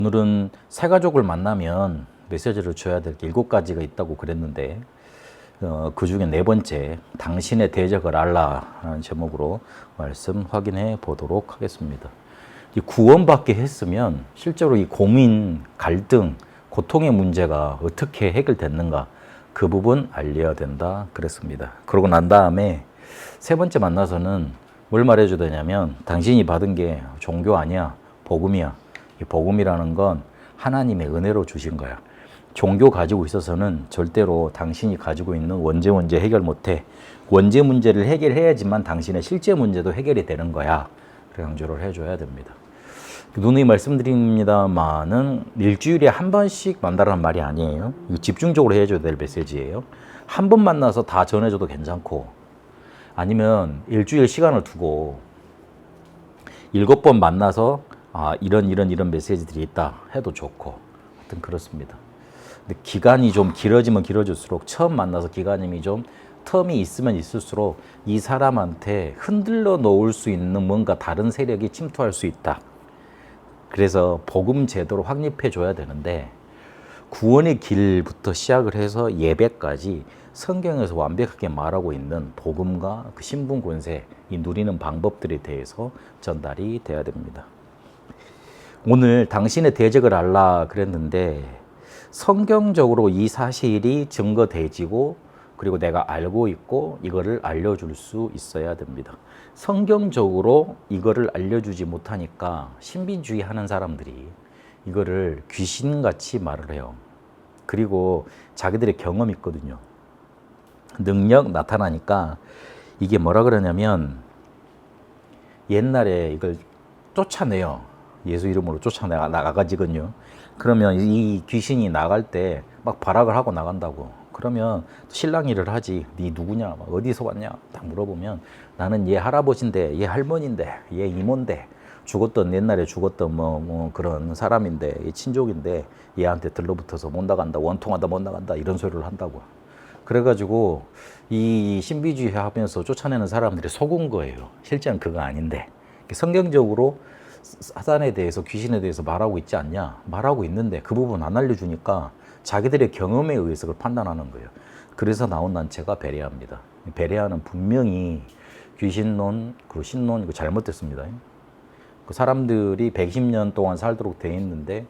오늘은 새 가족을 만나면 메시지를 줘야 될 게 7가지가 있다고 그랬는데 그 중에 4번째, 당신의 대적을 알라라는 제목으로 말씀 확인해 보도록 하겠습니다. 이 구원받게 했으면 실제로 이 고민, 갈등, 고통의 문제가 어떻게 해결됐는가 그 부분 알려야 된다 그랬습니다. 그러고 난 다음에 3번째 만나서는 뭘 말해줘야 되냐면 당신이 받은 게 종교 아니야, 복음이야. 이 복음이라는 건 하나님의 은혜로 주신 거야. 종교 가지고 있어서는 절대로 당신이 가지고 있는 원죄 문제 해결 못해. 원죄 문제를 해결해야지만 당신의 실제 문제도 해결이 되는 거야. 그래 강조를 해줘야 됩니다. 누누이 말씀드립니다만은 일주일에 한 번씩 만나라는 말이 아니에요. 이거 집중적으로 해줘야 될 메시지예요. 한 번 만나서 다 전해줘도 괜찮고, 아니면 일주일 시간을 두고 7번 만나서 이런 메시지들이 있다 해도 좋고, 하여튼 그렇습니다. 근데 기간이 좀 길어지면 길어질수록 처음 만나서 기간이 좀 텀이 있으면 있을수록 이 사람한테 흔들러 놓을 수 있는 뭔가 다른 세력이 침투할 수 있다. 그래서 복음 제도로 확립해 줘야 되는데, 구원의 길부터 시작을 해서 예배까지 성경에서 완벽하게 말하고 있는 복음과 그 신분 권세, 이 누리는 방법들에 대해서 전달이 돼야 됩니다. 오늘 당신의 대적을 알라 그랬는데, 성경적으로 이 사실이 증거되지고 그리고 내가 알고 있고 이거를 알려줄 수 있어야 됩니다. 성경적으로 이거를 알려주지 못하니까 신비주의 하는 사람들이 이거를 귀신같이 말을 해요. 그리고 자기들의 경험이 있거든요. 능력 나타나니까 이게 뭐라 그러냐면, 옛날에 이걸 쫓아내요. 예수 이름으로 나가지거든요. 그러면 이 귀신이 나갈 때 막 발악을 하고 나간다고. 그러면 신랑 일을 하지. 네 누구냐? 어디서 왔냐? 딱 물어보면 나는 얘 할아버지인데, 얘 할머니인데, 얘 이모인데, 옛날에 죽었던 그런 사람인데, 얘 친족인데 얘한테 들러붙어서 못 나간다, 원통하다 못 나간다, 이런 소리를 한다고. 그래가지고 이 신비주의 하면서 쫓아내는 사람들이 속은 거예요. 실제는 그거 아닌데. 성경적으로 사단에 대해서, 귀신에 대해서 말하고 있지 않냐? 말하고 있는데 그 부분 안 알려주니까 자기들의 경험에 의해서 그걸 판단하는 거예요. 그래서 나온 단체가 베레아입니다. 베레아는 분명히 귀신론, 그리고 신론, 이거 잘못됐습니다. 그 사람들이 120년 동안 살도록 돼 있는데,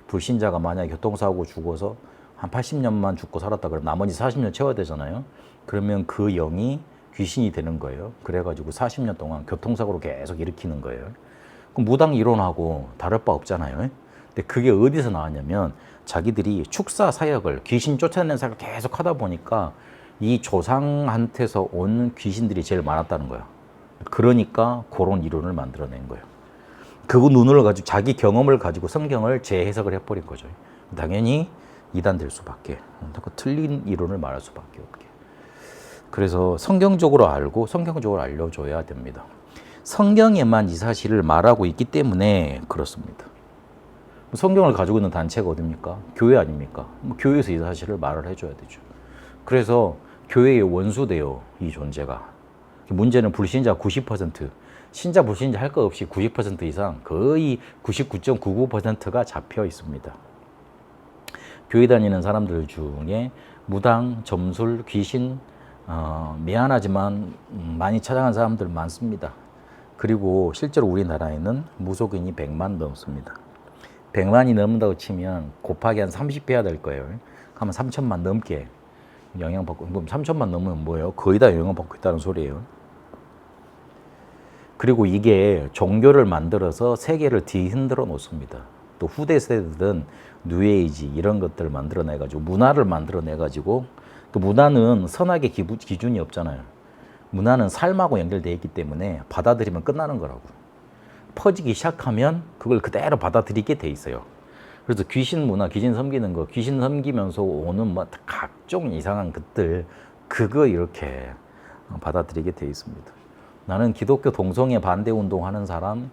불신자가 만약에 교통사고 죽어서 한 80년만 죽고 살았다 그러면 나머지 40년 채워야 되잖아요. 그러면 그 영이 귀신이 되는 거예요. 그래가지고 40년 동안 교통사고로 계속 일으키는 거예요. 그럼 무당 이론하고 다를 바 없잖아요. 근데 그게 어디서 나왔냐면, 자기들이 축사 사역을, 귀신 쫓아내는 사역을 계속 하다 보니까 이 조상한테서 온 귀신들이 제일 많았다는 거야. 그러니까 그런 이론을 만들어낸 거예요. 그 눈을 가지고, 자기 경험을 가지고 성경을 재해석을 해버린 거죠. 당연히 이단될 수밖에, 틀린 이론을 말할 수밖에 없게. 그래서 성경적으로 알고 성경적으로 알려줘야 됩니다. 성경에만 이 사실을 말하고 있기 때문에 그렇습니다. 성경을 가지고 있는 단체가 어딥니까? 교회 아닙니까? 교회에서 이 사실을 말을 해줘야 되죠. 그래서 교회의 원수돼요, 이 존재가. 문제는 불신자 90%, 신자 불신자 할 거 없이 90% 이상, 거의 99.99%가 잡혀 있습니다. 교회 다니는 사람들 중에 무당, 점술, 귀신, 미안하지만 많이 찾아간 사람들 많습니다. 그리고 실제로 우리나라에는 무속인이 100만 넘습니다. 100만이 넘는다고 치면 곱하기 한 30 해야 될 거예요. 하면 3천만 넘게 영향받고, 그럼 3천만 넘으면 뭐예요? 거의 다 영향받고 있다는 소리예요. 그리고 이게 종교를 만들어서 세계를 뒤흔들어 놓습니다. 또 후대 세대들은 뉴에이지 이런 것들을 만들어내가지고, 문화를 만들어내가지고, 또 문화는 선악의 기준이 없잖아요. 문화는 삶하고 연결되어 있기 때문에 받아들이면 끝나는 거라고. 퍼지기 시작하면 그걸 그대로 받아들이게 돼 있어요. 그래서 귀신 문화, 귀신 섬기는 거, 귀신 섬기면서 오는 각종 이상한 것들, 그거 이렇게 받아들이게 돼 있습니다. 나는 기독교 동성애 반대 운동하는 사람,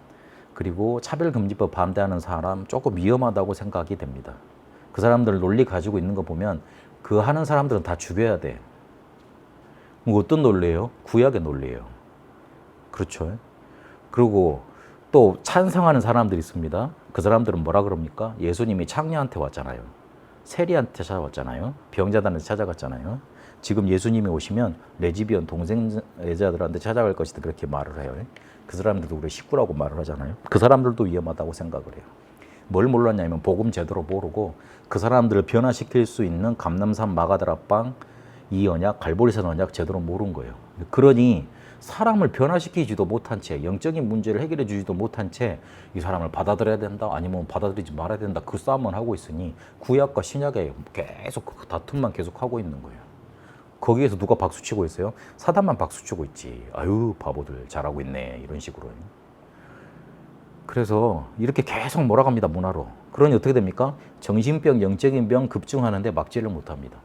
그리고 차별금지법 반대하는 사람 조금 위험하다고 생각이 됩니다. 그 사람들 논리 가지고 있는 거 보면 그 하는 사람들은 다 죽여야 돼. 어떤 논리예요? 구약의 논리예요. 그렇죠. 그리고 또 찬성하는 사람들이 있습니다. 그 사람들은 뭐라 그럽니까? 예수님이 창녀한테 왔잖아요. 세리한테 찾아왔잖아요. 병자단한테 찾아갔잖아요. 지금 예수님이 오시면 레즈비언 동생 여자들한테 찾아갈 것이다 그렇게 말을 해요. 그 사람들도 우리 식구라고 말을 하잖아요. 그 사람들도 위험하다고 생각을 해요. 뭘 몰랐냐면 복음 제대로 모르고 그 사람들을 변화시킬 수 있는 감람산 마가다락방 이 언약, 갈보리산 언약 제대로 모르는 거예요. 그러니 사람을 변화시키지도 못한 채 영적인 문제를 해결해 주지도 못한 채 이 사람을 받아들여야 된다 아니면 받아들이지 말아야 된다 그 싸움만 하고 있으니 구약과 신약에 계속 그 다툼만 계속 하고 있는 거예요. 거기에서 누가 박수치고 있어요? 사단만 박수치고 있지. 아유 바보들 잘하고 있네 이런 식으로. 그래서 이렇게 계속 몰아갑니다 문화로. 그러니 어떻게 됩니까? 정신병, 영적인 병 급증하는데 막지를 못합니다.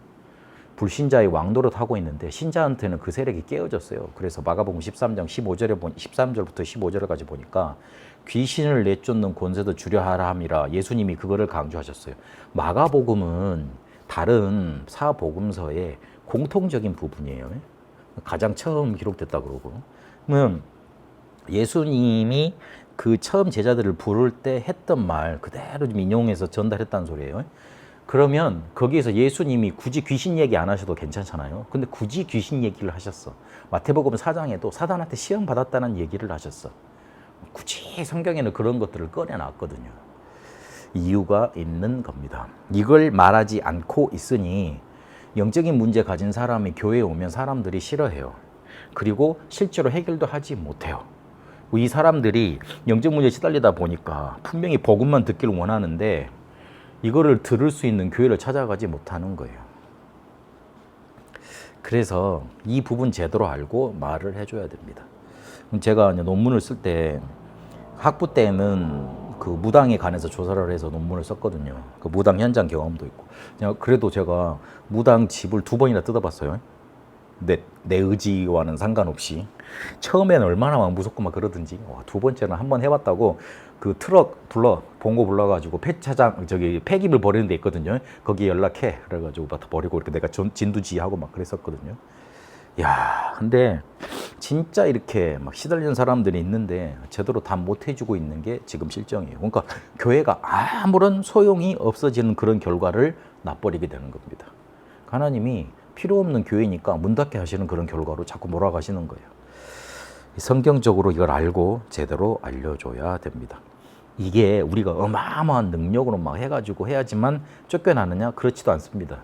불신자의 왕노릇 하고 있는데 신자한테는 그 세력이 깨어졌어요. 그래서 마가복음 13장 13절부터 15절까지 보니까 귀신을 내쫓는 권세도 주려 하라 함이라 예수님이 그거를 강조하셨어요. 마가복음은 다른 사복음서의 공통적인 부분이에요. 가장 처음 기록됐다 그러고. 예수님이 그 처음 제자들을 부를 때 했던 말 그대로 좀 인용해서 전달했다는 소리예요. 그러면 거기에서 예수님이 굳이 귀신 얘기 안 하셔도 괜찮잖아요. 근데 굳이 귀신 얘기를 하셨어. 마태복음 4장에도 사단한테 시험 받았다는 얘기를 하셨어. 굳이 성경에는 그런 것들을 꺼내놨거든요. 이유가 있는 겁니다. 이걸 말하지 않고 있으니 영적인 문제 가진 사람이 교회에 오면 사람들이 싫어해요. 그리고 실제로 해결도 하지 못해요. 이 사람들이 영적 문제에 시달리다 보니까 분명히 복음만 듣기를 원하는데 이거를 들을 수 있는 교회를 찾아가지 못하는 거예요. 그래서 이 부분 제대로 알고 말을 해줘야 됩니다. 제가 논문을 쓸 때 학부 때는 그 무당에 관해서 조사를 해서 논문을 썼거든요. 그 무당 현장 경험도 있고. 그래도 제가 무당 집을 2번이나 뜯어봤어요. 내 의지와는 상관없이. 처음에는 얼마나 막 무섭고 막 그러든지 2번째는 한번 해봤다고 그 트럭 봉고 불러가지고 폐차장 폐기물 버리는 데 있거든요. 거기에 연락해 그래가지고 막 버리고 이렇게 내가 진두지휘하고 막 그랬었거든요. 야, 근데 진짜 이렇게 막 시달리는 사람들이 있는데 제대로 다 못 해주고 있는 게 지금 실정이에요. 그러니까 교회가 아무런 소용이 없어지는 그런 결과를 나버리게 되는 겁니다. 하나님이 필요 없는 교회니까 문 닫게 하시는 그런 결과로 자꾸 몰아가시는 거예요. 성경적으로 이걸 알고 제대로 알려줘야 됩니다. 이게 우리가 어마어마한 능력으로 막 해가지고 해야지만 쫓겨나느냐? 그렇지도 않습니다.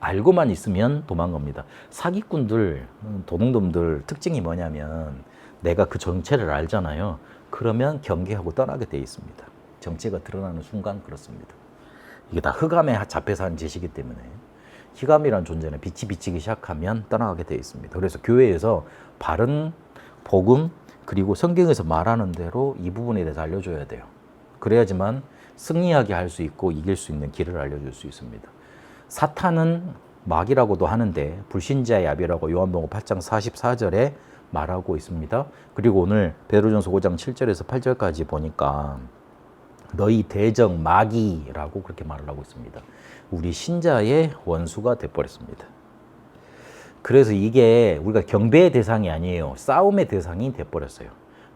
알고만 있으면 도망갑니다. 사기꾼들, 도둑놈들 특징이 뭐냐면 내가 그 정체를 알잖아요. 그러면 경계하고 떠나게 돼 있습니다. 정체가 드러나는 순간 그렇습니다. 이게 다 흑암에 잡혀서 한 짓이기 때문에 흑암이라는 존재는 빛이 비치기 시작하면 떠나가게 돼 있습니다. 그래서 교회에서 바른 복음 그리고 성경에서 말하는 대로 이 부분에 대해서 알려줘야 돼요. 그래야지만 승리하게 할 수 있고 이길 수 있는 길을 알려줄 수 있습니다. 사탄은 마귀라고도 하는데 불신자의 야비라고 요한복음 8장 44절에 말하고 있습니다. 그리고 오늘 베드로전서 5장 7절에서 8절까지 보니까 너희 대적 마귀라고 그렇게 말을 하고 있습니다. 우리 신자의 원수가 돼버렸습니다. 그래서 이게 우리가 경배의 대상이 아니에요. 싸움의 대상이 돼버렸어요.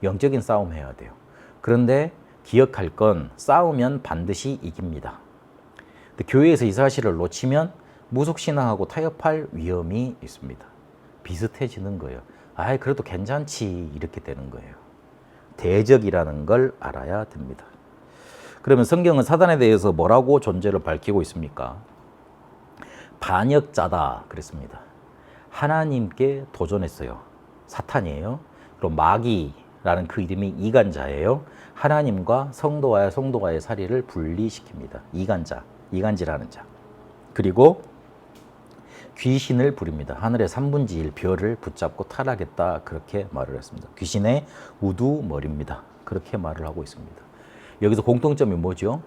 영적인 싸움 해야 돼요. 그런데 기억할 건 싸우면 반드시 이깁니다. 근데 교회에서 이 사실을 놓치면 무속신앙하고 타협할 위험이 있습니다. 비슷해지는 거예요. 아이 그래도 괜찮지 이렇게 되는 거예요. 대적이라는 걸 알아야 됩니다. 그러면 성경은 사단에 대해서 뭐라고 존재를 밝히고 있습니까? 반역자다 그랬습니다. 하나님께 도전했어요. 사탄이에요. 그리고 마귀라는 그 이름이 이간자예요. 하나님과 성도와의 사리를 분리시킵니다. 이간지라는 자. 그리고 귀신을 부립니다. 하늘의 3분의 1 별을 붙잡고 타락했다 그렇게 말을 했습니다. 귀신의 우두머리입니다. 그렇게 말을 하고 있습니다. 여기서 공통점이 뭐죠?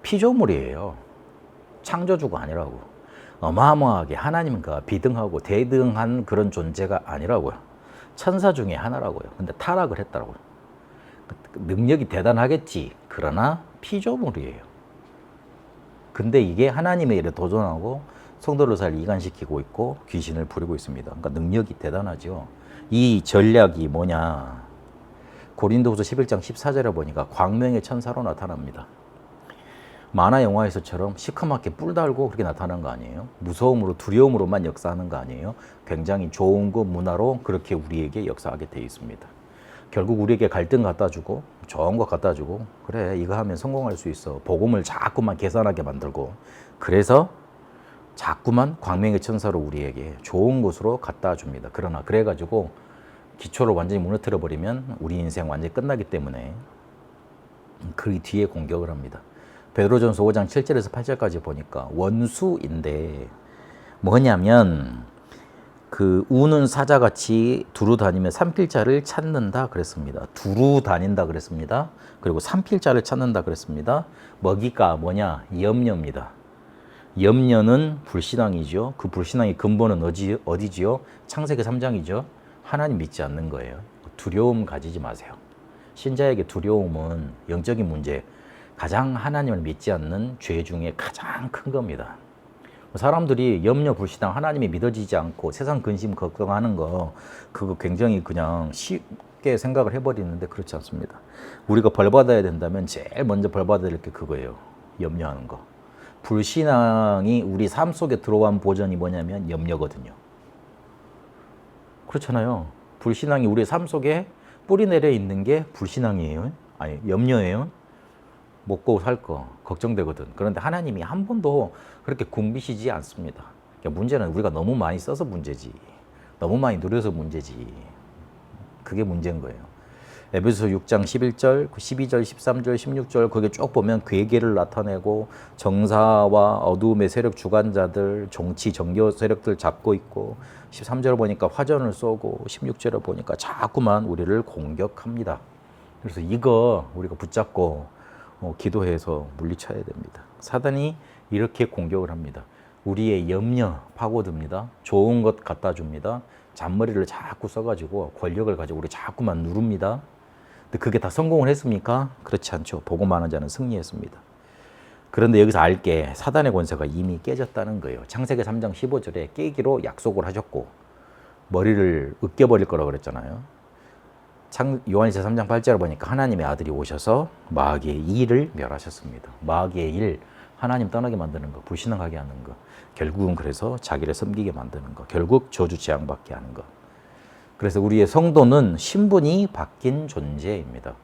피조물이에요. 창조주가 아니라고. 어마어마하게 하나님과 비등하고 대등한 그런 존재가 아니라고요. 천사 중에 하나라고요. 근데 타락을 했다고요. 능력이 대단하겠지. 그러나 피조물이에요. 근데 이게 하나님의 일에 도전하고 성도를 잘 이간시키고 있고 귀신을 부리고 있습니다. 그러니까 능력이 대단하죠. 이 전략이 뭐냐? 고린도후서 11장 14절에 보니까 광명의 천사로 나타납니다. 만화 영화에서처럼 시커멓게 뿔 달고 그렇게 나타나는 거 아니에요? 무서움으로 두려움으로만 역사하는 거 아니에요? 굉장히 좋은 거 문화로 그렇게 우리에게 역사하게 되어 있습니다. 결국 우리에게 갈등 갖다 주고 좋은 거 갖다 주고 그래 이거 하면 성공할 수 있어. 복음을 자꾸만 계산하게 만들고 그래서 자꾸만 광명의 천사로 우리에게 좋은 곳으로 갖다 줍니다. 그러나 그래가지고 기초를 완전히 무너뜨려 버리면 우리 인생 완전히 끝나기 때문에 그 뒤에 공격을 합니다. 베드로전서 5장 7절에서 8절까지 보니까 원수인데 뭐냐면 그 우는 사자같이 두루 다니며 삼킬자를 찾는다 그랬습니다. 두루 다닌다 그랬습니다. 그리고 삼킬자를 찾는다 그랬습니다. 먹이가 뭐냐? 염려입니다. 염려는 불신앙이죠. 그 불신앙의 근본은 어디지요? 창세기 3장이죠. 하나님 믿지 않는 거예요. 두려움 가지지 마세요. 신자에게 두려움은 영적인 문제, 가장 하나님을 믿지 않는 죄 중에 가장 큰 겁니다. 사람들이 염려, 불신앙, 하나님이 믿어지지 않고 세상 근심, 걱정하는 거 그거 굉장히 그냥 쉽게 생각을 해버리는데 그렇지 않습니다. 우리가 벌 받아야 된다면 제일 먼저 벌 받아야 될 게 그거예요. 염려하는 거. 불신앙이 우리 삶 속에 들어온 보전이 뭐냐면 염려거든요. 그렇잖아요. 불신앙이 우리 삶 속에 뿌리 내려 있는 게 불신앙이에요. 아니 염려예요. 먹고 살 거 걱정되거든. 그런데 하나님이 한 번도 그렇게 굶기시지 않습니다. 그러니까 문제는 우리가 너무 많이 써서 문제지. 너무 많이 누려서 문제지. 그게 문제인 거예요. 에베소서 6장 11절, 12절, 13절, 16절 거기에 쭉 보면 괴계를 나타내고 정사와 어두움의 세력 주관자들, 정치, 정교 세력들 잡고 있고 13절 보니까 화전을 쏘고 16절을 보니까 자꾸만 우리를 공격합니다. 그래서 이거 우리가 붙잡고 기도해서 물리쳐야 됩니다. 사단이 이렇게 공격을 합니다. 우리의 염려 파고듭니다. 좋은 것 갖다 줍니다. 잔머리를 자꾸 써가지고 권력을 가지고 우리 자꾸만 누릅니다. 근데 그게 다 성공을 했습니까? 그렇지 않죠. 복음하는 자는 승리했습니다. 그런데 여기서 알게 사단의 권세가 이미 깨졌다는 거예요. 창세기 3장 15절에 깨기로 약속을 하셨고 머리를 으깨버릴 거라고 그랬잖아요. 요한일서 3장 8절을 보니까 하나님의 아들이 오셔서 마귀의 일을 멸하셨습니다. 마귀의 일, 하나님 떠나게 만드는 거, 불신앙하게 하는 거, 결국은 그래서 자기를 섬기게 만드는 거, 결국 저주 재앙받게 하는 거. 그래서 우리의 성도는 신분이 바뀐 존재입니다.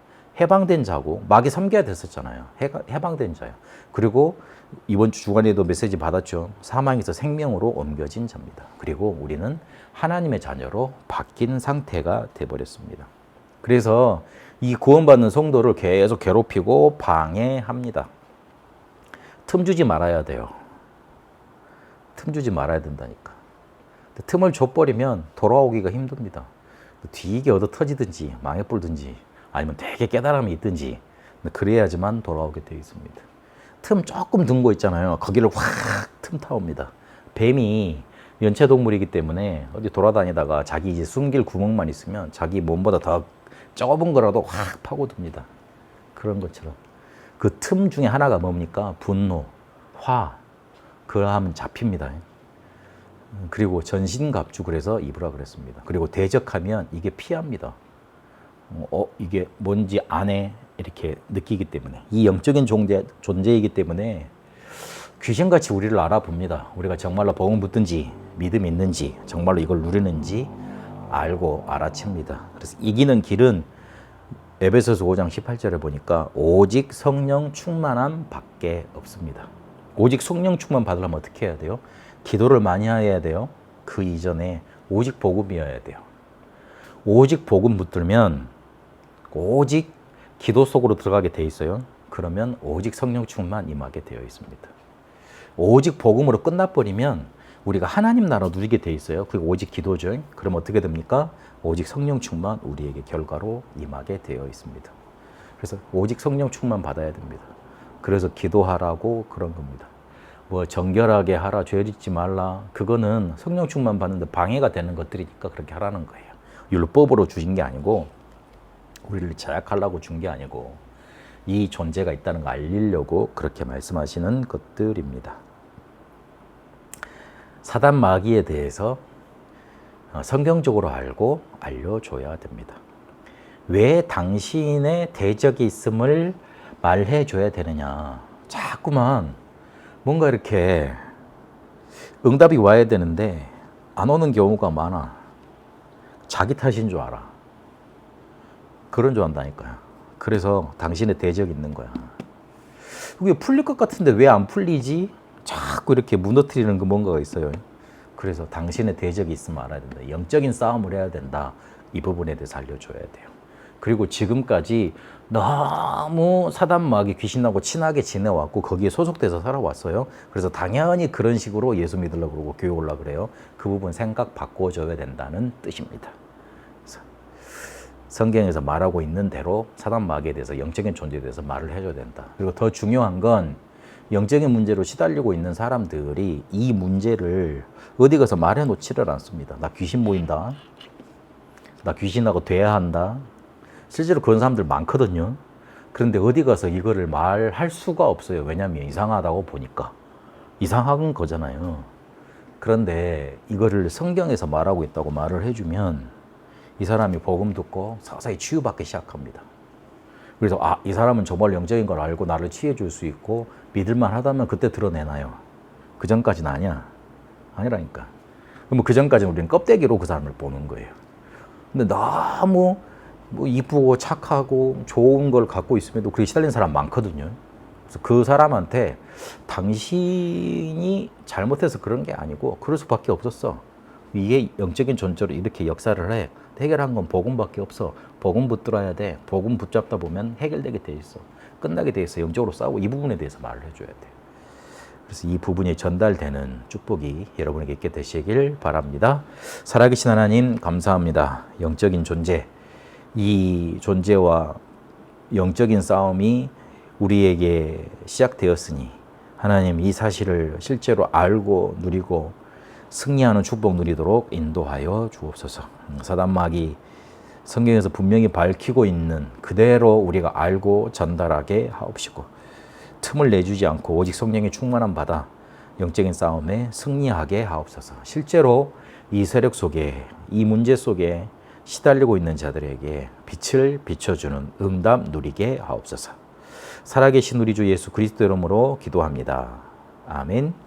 해방된 자고 마귀 섬겨야 됐었잖아요. 해방된 자요. 그리고 이번 주 주간에도 메시지 받았죠. 사망에서 생명으로 옮겨진 자입니다. 그리고 우리는 하나님의 자녀로 바뀐 상태가 돼버렸습니다. 그래서 이 구원받는 성도를 계속 괴롭히고 방해합니다. 틈 주지 말아야 돼요. 틈 주지 말아야 된다니까. 틈을 줘버리면 돌아오기가 힘듭니다. 뒤게 얻어 터지든지 망해불든지 아니면 되게 깨달음이 있든지 그래야지만 돌아오게 되어 있습니다. 틈 조금 든 거 있잖아요. 거기를 확 틈타옵니다. 뱀이 연체동물이기 때문에 어디 돌아다니다가 자기 이제 숨길 구멍만 있으면 자기 몸보다 더 좁은 거라도 확 파고듭니다. 그런 것처럼. 그 틈 중에 하나가 뭡니까? 분노, 화, 그거 하면 잡힙니다. 그리고 전신갑주 그래서 입으라 그랬습니다. 그리고 대적하면 이게 피합니다. 이게 뭔지 안에 이렇게 느끼기 때문에 이 영적인 존재이기 때문에 귀신같이 우리를 알아봅니다. 우리가 정말로 복음 붙든지 믿음 있는지 정말로 이걸 누리는지 알고 알아챕니다. 그래서 이기는 길은 에베소서 5장 18절에 보니까 오직 성령 충만함 밖에 없습니다. 오직 성령 충만 받으려면 어떻게 해야 돼요? 기도를 많이 해야 돼요. 그 이전에 오직 복음이어야 돼요. 오직 복음 붙들면 오직 기도 속으로 들어가게 돼 있어요. 그러면 오직 성령 충만 임하게 되어 있습니다. 오직 복음으로 끝나버리면 우리가 하나님 나라 누리게 돼 있어요. 그게 오직 기도죠. 그럼 어떻게 됩니까? 오직 성령 충만 우리에게 결과로 임하게 되어 있습니다. 그래서 오직 성령 충만 받아야 됩니다. 그래서 기도하라고 그런 겁니다. 뭐 정결하게 하라, 죄 짓지 말라. 그거는 성령 충만 받는데 방해가 되는 것들이니까 그렇게 하라는 거예요. 율법으로 주신 게 아니고 우리를 제약하려고 준 게 아니고 이 존재가 있다는 거 알리려고 그렇게 말씀하시는 것들입니다. 사단 마귀에 대해서 성경적으로 알고 알려줘야 됩니다. 왜 당신의 대적이 있음을 말해줘야 되느냐. 자꾸만 뭔가 이렇게 응답이 와야 되는데 안 오는 경우가 많아. 자기 탓인 줄 알아. 그런 줄 안다니까요. 그래서 당신의 대적이 있는 거야. 그게 풀릴 것 같은데 왜 안 풀리지? 자꾸 이렇게 무너뜨리는 그 뭔가가 있어요. 그래서 당신의 대적이 있으면 알아야 된다. 영적인 싸움을 해야 된다. 이 부분에 대해서 알려줘야 돼요. 그리고 지금까지 너무 사단마귀 귀신하고 친하게 지내왔고 거기에 소속돼서 살아왔어요. 그래서 당연히 그런 식으로 예수 믿으려고 그러고 교회 오려고 그래요. 그 부분 생각 바꿔줘야 된다는 뜻입니다. 그래서 성경에서 말하고 있는 대로 사단마귀에 대해서 영적인 존재에 대해서 말을 해줘야 된다. 그리고 더 중요한 건 영적인 문제로 시달리고 있는 사람들이 이 문제를 어디 가서 말해놓지를 않습니다. 나 귀신 보인다. 나 귀신하고 돼야 한다. 실제로 그런 사람들 많거든요. 그런데 어디 가서 이거를 말할 수가 없어요. 왜냐하면 이상하다고 보니까. 이상한 거잖아요. 그런데 이거를 성경에서 말하고 있다고 말을 해주면 이 사람이 복음 듣고 서서히 치유받기 시작합니다. 그래서 이 사람은 정말 영적인 걸 알고 나를 치유해 줄 수 있고 믿을만 하다면 그때 드러내놔요. 그 전까지는 아니야. 아니라니까. 그럼 그 전까지는 우리는 껍데기로 그 사람을 보는 거예요. 근데 너무 이쁘고 착하고 좋은 걸 갖고 있음에도 그게 시달리는 사람 많거든요. 그래서 그 사람한테 당신이 잘못해서 그런 게 아니고 그럴 수밖에 없었어. 이게 영적인 존재로 이렇게 역사를 해. 해결한 건 복음밖에 없어. 복음 붙들어야 돼. 복음 붙잡다 보면 해결되게 돼 있어. 끝나게 돼 있어. 영적으로 싸우고 이 부분에 대해서 말을 해줘야 돼. 그래서 이 부분이 전달되는 축복이 여러분에게 있게 되시길 바랍니다. 살아계신 하나님 감사합니다. 영적인 존재, 이 존재와 영적인 싸움이 우리에게 시작되었으니 하나님 이 사실을 실제로 알고 누리고 승리하는 축복 누리도록 인도하여 주옵소서. 사단마귀 성경에서 분명히 밝히고 있는 그대로 우리가 알고 전달하게 하옵시고 틈을 내주지 않고 오직 성령의 충만함 받아 영적인 싸움에 승리하게 하옵소서. 실제로 이 세력 속에 이 문제 속에 시달리고 있는 자들에게 빛을 비춰주는 응답 누리게 하옵소서. 살아계신 우리 주 예수 그리스도 이름으로 기도합니다. 아멘.